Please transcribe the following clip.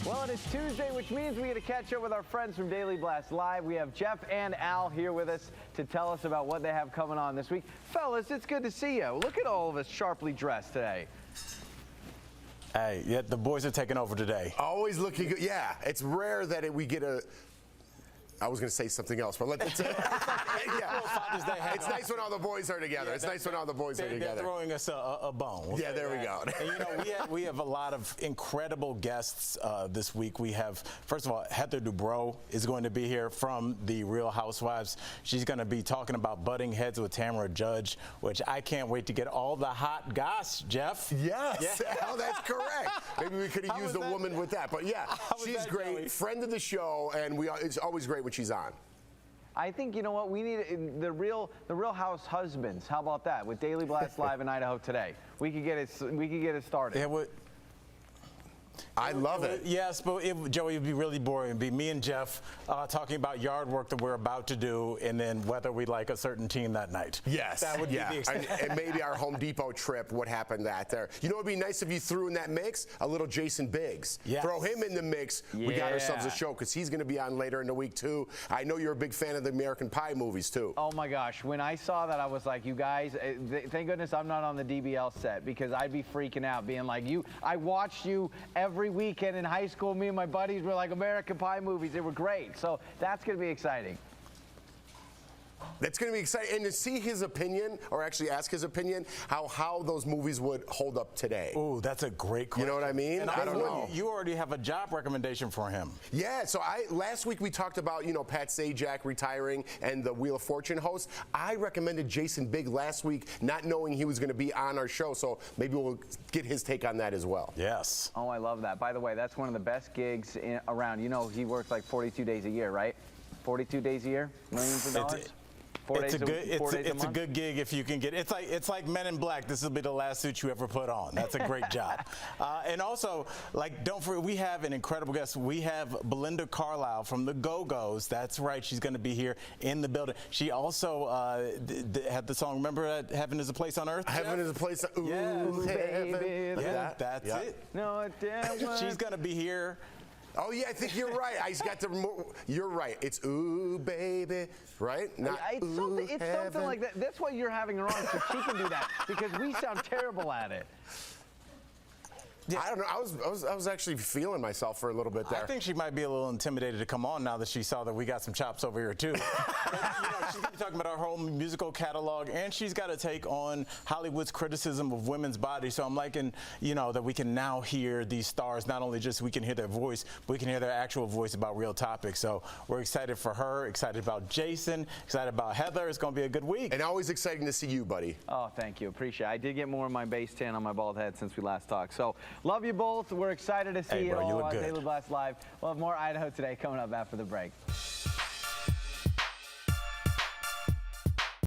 Well, it is Tuesday, which means we get to catch up with our friends from Daily Blast Live. We have Jeff and Al here with us to tell us about what they have coming on this week. Fellas, it's good to see you. Look at all of us sharply dressed today. Hey, yeah, the boys are taking over today. Always looking good. Yeah, it's rare that we get a... I was going to say something else, but let's... yeah. It's nice when all the boys are together. It's nice when all the boys are together. They're throwing us a bone. We'll yeah, there we go. And, you know, we have a lot of incredible guests this week. We have, first of all, Heather Dubrow is going to be here from the Real Housewives. She's going to be talking about butting heads with Tamara Judge, which I can't wait to get all the hot goss, Jeff. Yes, yeah. Oh, that's correct. Maybe we could have used a woman with that. But, yeah, she's great. Joey? Friend of the show, and it's always great when she's on. I think, you know what, we need the Real House husbands. How about that? With Daily Blast Live and Idaho Today. We could get it started. I love it. Yes, but Joey, it would be really boring. It would be me and Jeff talking about yard work that we're about to do and then whether we like a certain team that night. Yes. That would be the extent. And maybe our Home Depot trip, what happened there. You know what would be nice if you threw in that mix? A little Jason Biggs. Yes. Throw him in the mix. Yeah. We got ourselves a show because he's going to be on later in the week, too. I know you're a big fan of the American Pie movies, too. Oh, my gosh. When I saw that, I was like, you guys, thank goodness I'm not on the DBL set because I'd be freaking out being like, I watched you every weekend in high school. Me and my buddies were like American Pie movies. They were great. So that's going to be exciting. That's going to be exciting. And to see his opinion, or actually ask his opinion, how those movies would hold up today. Oh, that's a great question. You know what I mean? And I don't know. You already have a job recommendation for him. Yeah, so last week we talked about, Pat Sajak retiring and the Wheel of Fortune host. I recommended Jason Biggs last week, not knowing he was going to be on our show, so maybe we'll get his take on that as well. Yes. Oh, I love that. By the way, that's one of the best gigs around. You know, he works like 42 days a year, right? 42 days a year, millions of dollars. It's a good gig if you can get it. It's like Men in Black. This will be the last suit you ever put on. That's a great job. And also, don't forget, we have an incredible guest. We have Belinda Carlisle from the Go-Go's. That's right. She's going to be here in the building. She also had the song. Remember Heaven Is a Place on Earth? Heaven Is a Place on Earth. Yes, baby. Yeah, that's it. No, she's going to be here. Oh, yeah, I think you're right. You're right. It's ooh, baby, right? Not it's something like that. That's why you're having her on, so she can do that, because we sound terrible at it. Yeah. I don't know. I was actually feeling myself for a little bit there. I think she might be a little intimidated to come on now that she saw that we got some chops over here too. But, she's going to be talking about our whole musical catalog, and she's got to take on Hollywood's criticism of women's bodies. So I'm liking, that we can now hear these stars. Not only just we can hear their voice, but we can hear their actual voice about real topics. So we're excited for her. Excited about Jason. Excited about Heather. It's going to be a good week. And always exciting to see you, buddy. Oh, thank you. Appreciate it. I did get more of my base tan on my bald head since we last talked. So. Love you both. We're excited to see you all on Daily Blast Live. We'll have more Idaho Today coming up after the break.